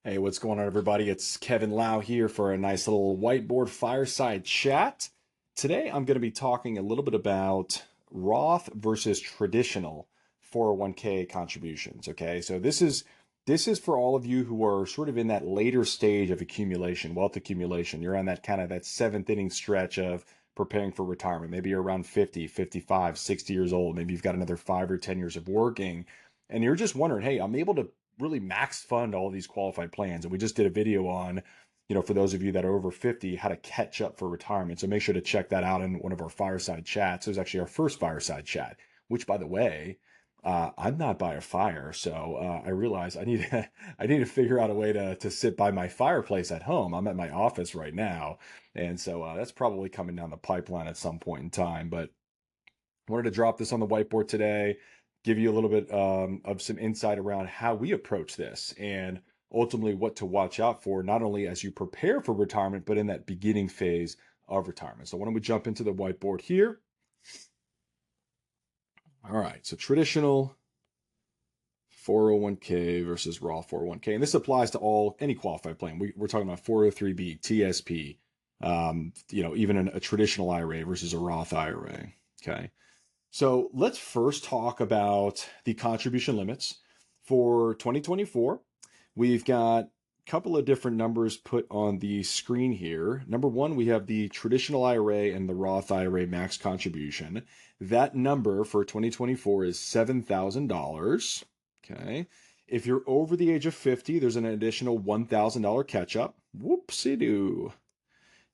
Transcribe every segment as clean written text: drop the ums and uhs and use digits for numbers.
Hey, what's going on, everybody? It's Kevin Lau here for a nice little whiteboard fireside chat. Today, I'm going to be talking a little bit about Roth versus traditional 401k contributions. Okay, so this is for all of you who are sort of in that later stage of accumulation, wealth accumulation. You're on that kind of that seventh inning stretch of preparing for retirement. Maybe you're around 50, 55, 60 years old. Maybe you've got another 5 or 10 years of working, and you're just wondering, hey, I'm able to really max fund all these qualified plans. And we just did a video on, for those of you that are over 50, how to catch up for retirement. So make sure to check that out in one of our fireside chats. It was actually our first fireside chat, which, by the way, I'm not by a fire, so I realize I need to, I need to figure out a way to sit by my fireplace at home. I'm at my office right now, and so that's probably coming down the pipeline at some point in time. But wanted to drop this on the whiteboard today, give you a little bit of some insight around how we approach this and ultimately what to watch out for, not only as you prepare for retirement, but in that beginning phase of retirement. So why don't we jump into the whiteboard here? All right, so traditional 401k versus Roth 401k. And this applies to any qualified plan. We're talking about 403b, TSP, even a traditional IRA versus a Roth IRA. Okay. So let's first talk about the contribution limits for 2024. We've got a couple of different numbers put on the screen here. Number one, we have the traditional IRA and the Roth IRA max contribution. That number for 2024 is $7,000. Okay. If you're over the age of 50, there's an additional $1,000 catch up. Whoopsie-doo.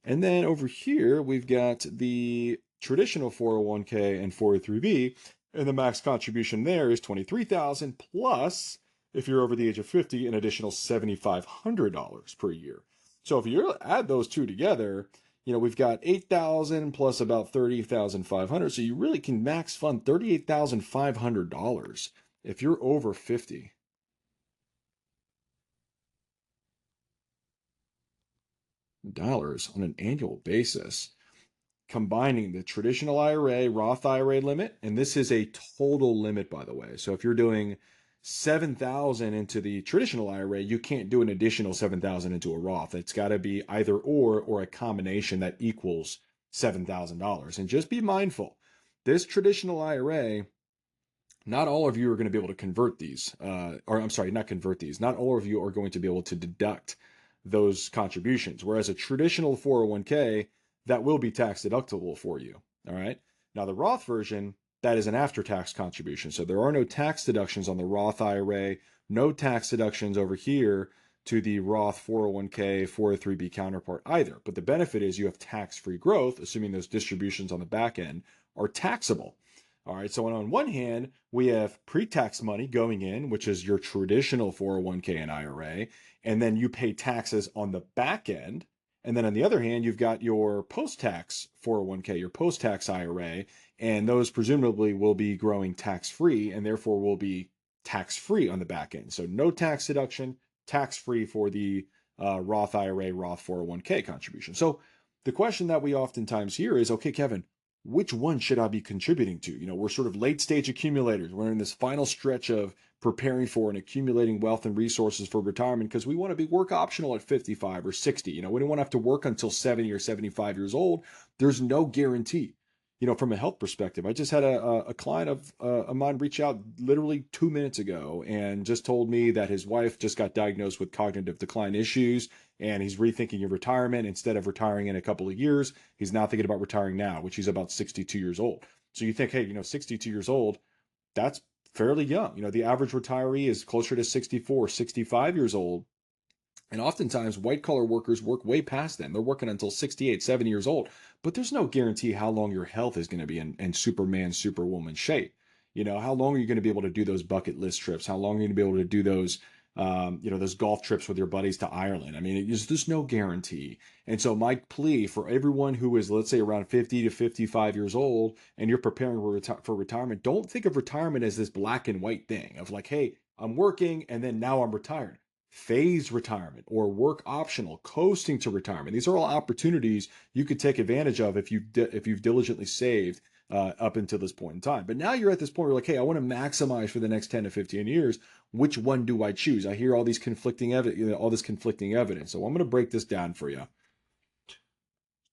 And then over here, we've got the traditional 401k and 403b, and the max contribution there is 23,000 plus, if you're over the age of 50, an additional $7,500 per year. So if you add those two together, we've got 8,000 plus about 30,500. So you really can max fund $38,500 if you're over 50. Dollars on an annual basis, combining the traditional IRA, Roth IRA limit, and this is a total limit, by the way. So if you're doing 7,000 into the traditional IRA, you can't do an additional 7,000 into a Roth. It's got to be either or a combination that equals $7,000. And just be mindful, this traditional IRA, not all of you are going to be able to convert these, or I'm sorry, not convert these. Not all of you are going to be able to deduct those contributions. Whereas a traditional 401k, that will be tax deductible for you. All right. Now, the Roth version, that is an after tax contribution. So there are no tax deductions on the Roth IRA, no tax deductions over here to the Roth 401k, 403b counterpart either. But the benefit is you have tax free growth, assuming those distributions on the back end are taxable. All right, so on one hand, we have pre-tax money going in, which is your traditional 401k and IRA, and then you pay taxes on the back end. And then on the other hand, you've got your post-tax 401k, your post-tax IRA, and those presumably will be growing tax-free and therefore will be tax-free on the back end. So no tax deduction, tax-free for the Roth IRA, Roth 401k contribution. So the question that we oftentimes hear is, okay, Kevin, which one should I be contributing to? We're sort of late stage accumulators. We're in this final stretch of preparing for and accumulating wealth and resources for retirement because we want to be work optional at 55 or 60. We don't want to have to work until 70 or 75 years old. There's no guarantee. From a health perspective, I just had a client of mine reach out literally 2 minutes ago and just told me that his wife just got diagnosed with cognitive decline issues and he's rethinking of retirement. Instead of retiring in a couple of years, he's now thinking about retiring now, which he's about 62 years old. So you think, hey, 62 years old, that's fairly young. The average retiree is closer to 64, 65 years old. And oftentimes, white collar workers work way past them. They're working until 68, 70 years old. But there's no guarantee how long your health is going to be in Superman, Superwoman shape. How long are you going to be able to do those bucket list trips? How long are you going to be able to do those golf trips with your buddies to Ireland? I mean, there's no guarantee. And so my plea for everyone who is, let's say, around 50 to 55 years old, and you're preparing for retirement, don't think of retirement as this black and white thing of like, hey, I'm working and then now I'm retired. Phased retirement or work optional, coasting to retirement. These are all opportunities you could take advantage of if you've diligently saved up until this point in time. But now you're at this point where you're like, hey, I want to maximize for the next 10 to 15 years. Which one do I choose? I hear all these conflicting evidence, all this conflicting evidence. So I'm going to break this down for you.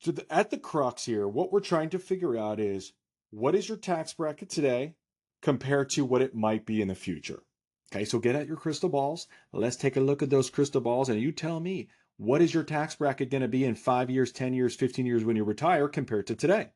So at the crux here, what we're trying to figure out is what is your tax bracket today compared to what it might be in the future. Okay, so get at your crystal balls. Let's take a look at those crystal balls and you tell me, what is your tax bracket going to be in 5 years, 10 years, 15 years when you retire compared to today?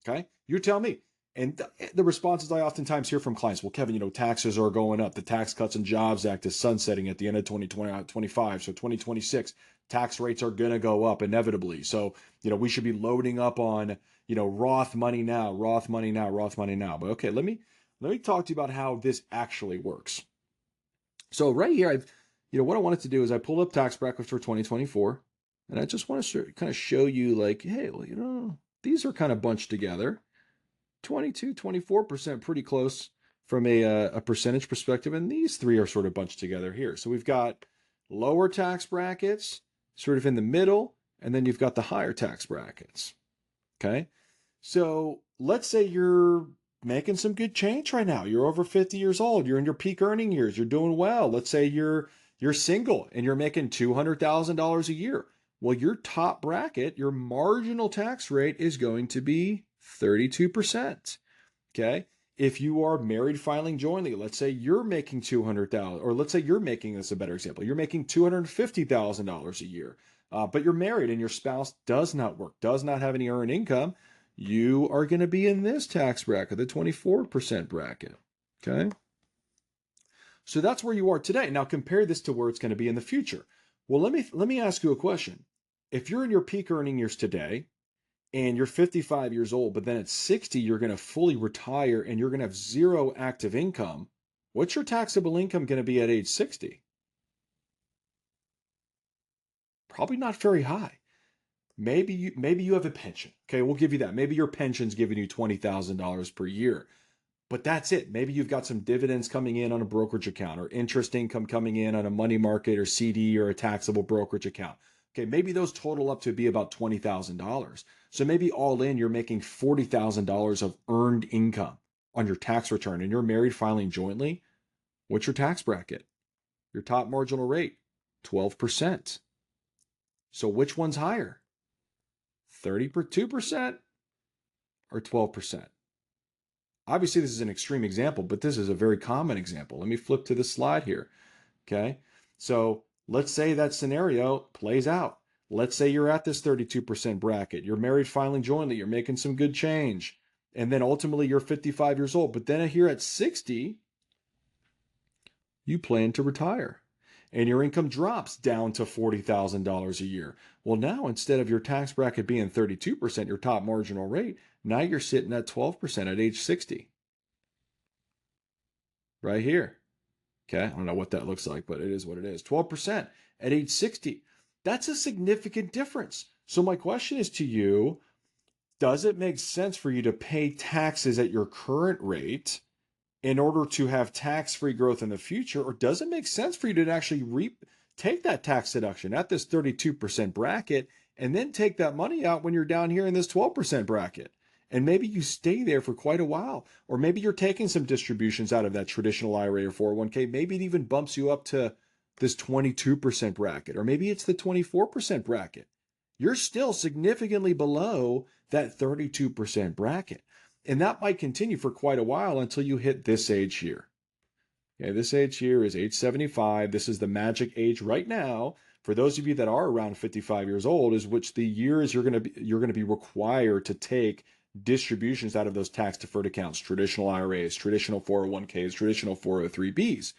Okay, you tell me. And the responses I oftentimes hear from clients, well, Kevin, taxes are going up. The Tax Cuts and Jobs Act is sunsetting at the end of 2025. So 2026, tax rates are going to go up inevitably. So, we should be loading up on, Roth money now, Roth money now, Roth money now. But okay, let me talk to you about how this actually works. So right here, what I wanted to do is I pulled up tax brackets for 2024, and I just want to kind of show you like, hey, well, these are kind of bunched together. 22, 24%, pretty close from a percentage perspective. And these three are sort of bunched together here. So we've got lower tax brackets sort of in the middle, and then you've got the higher tax brackets. Okay. So let's say you're making some good change right now. You're over 50 years old. You're in your peak earning years. You're doing well. Let's say you're single and you're making $200,000 a year. Well, your top bracket, your marginal tax rate is going to be 32%. Okay. If you are married filing jointly, let's say you're making 200,000, or let's say you're making this a better example. You're making $250,000 a year, but you're married and your spouse does not work, does not have any earned income. You are going to be in this tax bracket, the 24% bracket. Okay. So that's where you are today. Now compare this to where it's going to be in the future. Well, let me ask you a question. If you're in your peak earning years today, and you're 55 years old, but then at 60, you're going to fully retire and you're going to have zero active income, what's your taxable income going to be at age 60? Probably not very high. Maybe you have a pension. Okay, we'll give you that. Maybe your pension's giving you $20,000 per year. But that's it. Maybe you've got some dividends coming in on a brokerage account or interest income coming in on a money market or CD or a taxable brokerage account. Okay, maybe those total up to be about $20,000. So maybe all in, you're making $40,000 of earned income on your tax return and you're married filing jointly. What's your tax bracket? Your top marginal rate, 12%. So which one's higher? 32% or 12%? Obviously, this is an extreme example, but this is a very common example. Let me flip to the slide here. Okay. So let's say that scenario plays out. Let's say you're at this 32% bracket. You're married filing jointly. You're making some good change. And then ultimately you're 55 years old. But then here at 60, you plan to retire. And your income drops down to $40,000 a year. Well, now instead of your tax bracket being 32%, your top marginal rate, now you're sitting at 12% at age 60. Right here. Okay, I don't know what that looks like, but it is what it is. 12% at age 60. That's a significant difference. So my question is to you, does it make sense for you to pay taxes at your current rate in order to have tax-free growth in the future, or does it make sense for you to actually take that tax deduction at this 32% bracket and then take that money out when you're down here in this 12% bracket? And maybe you stay there for quite a while, or maybe you're taking some distributions out of that traditional IRA or 401k. Maybe it even bumps you up to this 22% bracket, or maybe it's the 24% bracket. You're still significantly below that 32% bracket. And that might continue for quite a while until you hit this age here. Okay, this age here is age 75. This is the magic age right now. For those of you that are around 55 years old, is which the years you're going to be required to take distributions out of those tax deferred accounts, traditional IRAs, traditional 401ks, traditional 403bs.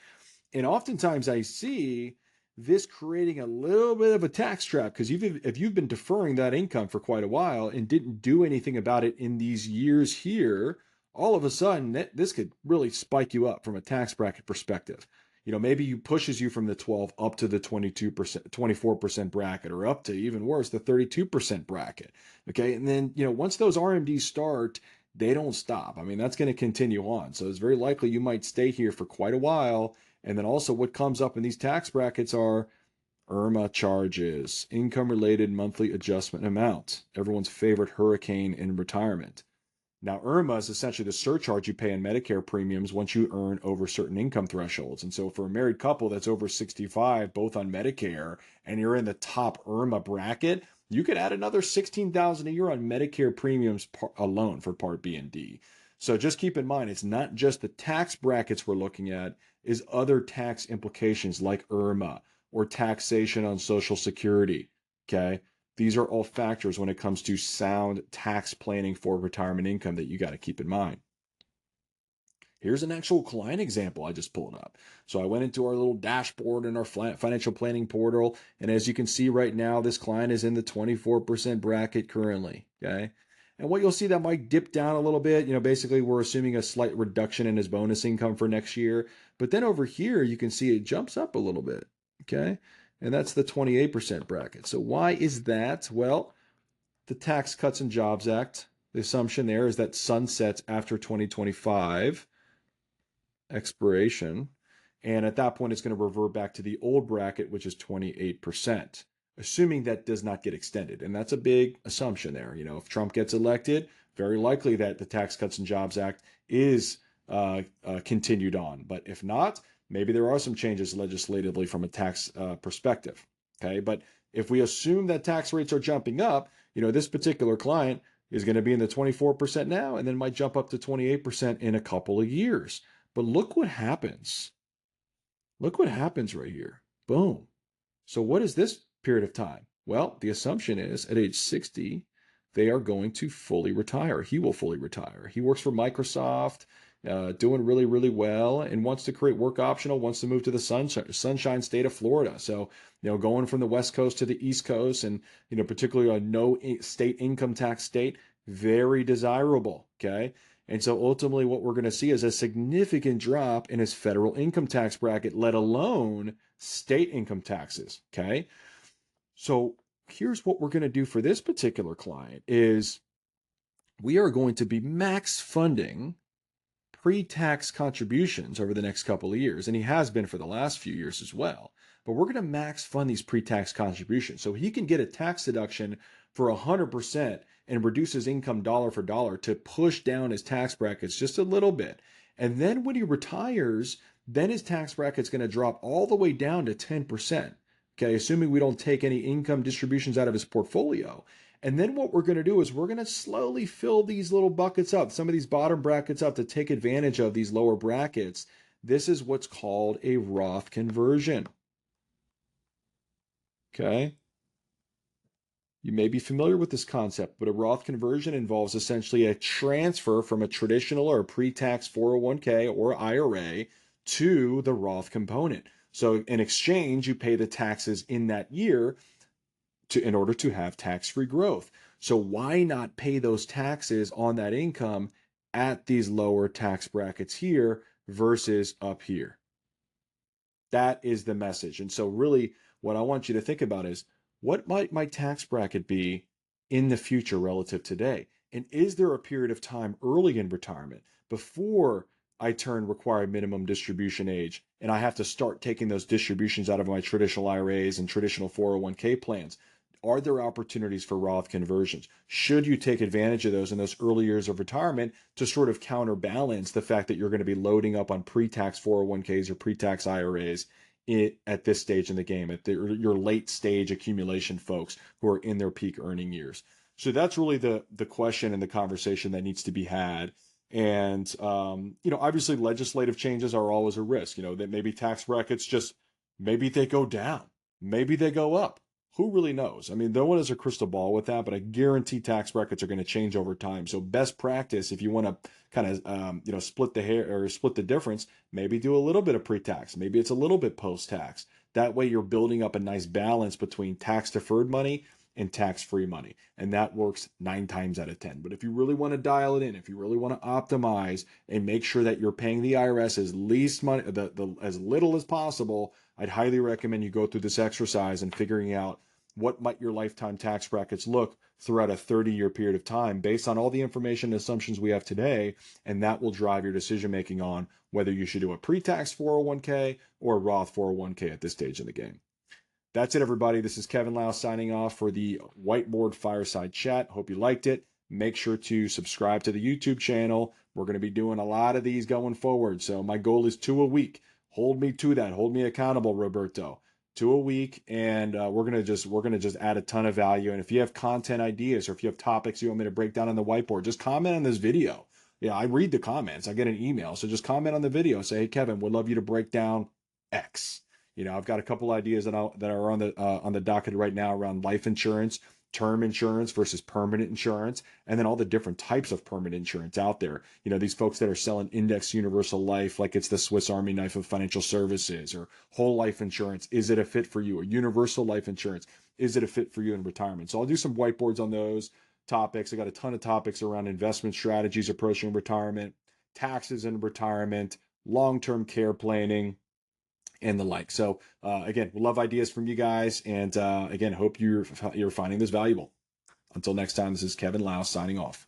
And oftentimes I see this creating a little bit of a tax trap because if you've been deferring that income for quite a while and didn't do anything about it in these years here, all of a sudden this could really spike you up from a tax bracket perspective. Maybe you pushes you from the 12 up to the 22%, 24% bracket, or up to even worse, the 32% bracket. Okay. And then, once those RMDs start, they don't stop. I mean, that's going to continue on. So it's very likely you might stay here for quite a while. And then also what comes up in these tax brackets are IRMA charges, income related monthly adjustment amount, everyone's favorite hurricane in retirement. Now, IRMA is essentially the surcharge you pay on Medicare premiums once you earn over certain income thresholds. And so, for a married couple that's over 65, both on Medicare, and you're in the top IRMA bracket, you could add another $16,000 a year on Medicare premiums alone for Part B and D. So just keep in mind, it's not just the tax brackets we're looking at, is other tax implications like IRMA or taxation on Social Security. Okay. These are all factors when it comes to sound tax planning for retirement income that you got to keep in mind. Here's an actual client example I just pulled up. So I went into our little dashboard in our financial planning portal. And as you can see right now, this client is in the 24% bracket currently. Okay. And what you'll see, that might dip down a little bit. Basically, we're assuming a slight reduction in his bonus income for next year. But then over here, you can see it jumps up a little bit. Okay. And that's the 28% bracket. So why is that? Well, the Tax Cuts and Jobs Act, the assumption there is that sunsets after 2025 expiration. And at that point, it's going to revert back to the old bracket, which is 28%, assuming that does not get extended. And that's a big assumption there. If Trump gets elected, very likely that the Tax Cuts and Jobs Act is continued on. But if not, maybe there are some changes legislatively from a tax perspective. Okay. But if we assume that tax rates are jumping up, this particular client is going to be in the 24% now and then might jump up to 28% in a couple of years. But look what happens. Look what happens right here. Boom. So what is this period of time? Well, the assumption is at age 60, they are going to fully retire. He will fully retire. He works for Microsoft, doing really, really well, and wants to create work optional, wants to move to the sunshine state of Florida. So, going from the West Coast to the East Coast, and, particularly a no state income tax state, very desirable. Okay. And so ultimately, what we're going to see is a significant drop in his federal income tax bracket, let alone state income taxes. Okay. So here's what we're going to do for this particular client is we are going to be max funding pre-tax contributions over the next couple of years. And he has been for the last few years as well. But we're going to max fund these pre-tax contributions. So he can get a tax deduction for 100% and reduce his income dollar for dollar to push down his tax brackets just a little bit. And then when he retires, then his tax bracket's going to drop all the way down to 10%. Okay, assuming we don't take any income distributions out of his portfolio. And then what we're going to do is we're going to slowly fill these little buckets up, some of these bottom brackets up to take advantage of these lower brackets. This is what's called a Roth conversion. Okay. You may be familiar with this concept, but a Roth conversion involves essentially a transfer from a traditional or pre-tax 401k or IRA to the Roth component. So in exchange, you pay the taxes in that year in order to have tax-free growth. So why not pay those taxes on that income at these lower tax brackets here versus up here? That is the message. And so really what I want you to think about is, what might my tax bracket be in the future relative to today? And is there a period of time early in retirement before I turn required minimum distribution age and I have to start taking those distributions out of my traditional IRAs and traditional 401k plans? Are there opportunities for Roth conversions? Should you take advantage of those in those early years of retirement to sort of counterbalance the fact that you're going to be loading up on pre-tax 401ks or pre-tax IRAs at this stage in the game, at your late stage accumulation folks who are in their peak earning years? So that's really the question and the conversation that needs to be had. And, obviously legislative changes are always a risk, that maybe tax brackets maybe they go down, maybe they go up. Who really knows? I mean, no one has a crystal ball with that, but I guarantee tax brackets are going to change over time. So best practice, if you want to kind of, split the hair or split the difference, maybe do a little bit of pre-tax. Maybe it's a little bit post-tax. That way you're building up a nice balance between tax deferred money and tax-free money. And that works 9 times out of 10. But if you really want to dial it in, if you really want to optimize and make sure that you're paying the IRS as least money, as little as possible, I'd highly recommend you go through this exercise and figuring out what might your lifetime tax brackets look throughout a 30-year period of time based on all the information and assumptions we have today. And that will drive your decision making on whether you should do a pre-tax 401k or a Roth 401k at this stage in the game. That's it, everybody. This is Kevin Lau signing off for the Whiteboard Fireside Chat. Hope you liked it. Make sure to subscribe to the YouTube channel. We're going to be doing a lot of these going forward. So my goal is 2 a week. Hold me to that. Hold me accountable, Roberto. 2 a week, and we're gonna just add a ton of value. And if you have content ideas or if you have topics you want me to break down on the whiteboard, just comment on this video. Yeah, I read the comments. I get an email, so just comment on the video. Say, hey, Kevin, would love you to break down X. I've got a couple ideas that are on the docket right now around life insurance, term insurance versus permanent insurance, and then all the different types of permanent insurance out there. These folks that are selling index universal life like it's the Swiss Army knife of financial services, or whole life insurance. Is it a fit for you? Or universal life insurance. Is it a fit for you in retirement? So I'll do some whiteboards on those topics. I got a ton of topics around investment strategies approaching retirement, taxes in retirement, long-term care planning, and the like. So again, we love ideas from you guys, and again, hope you're finding this valuable. Until next time, this is Kevin Lau signing off.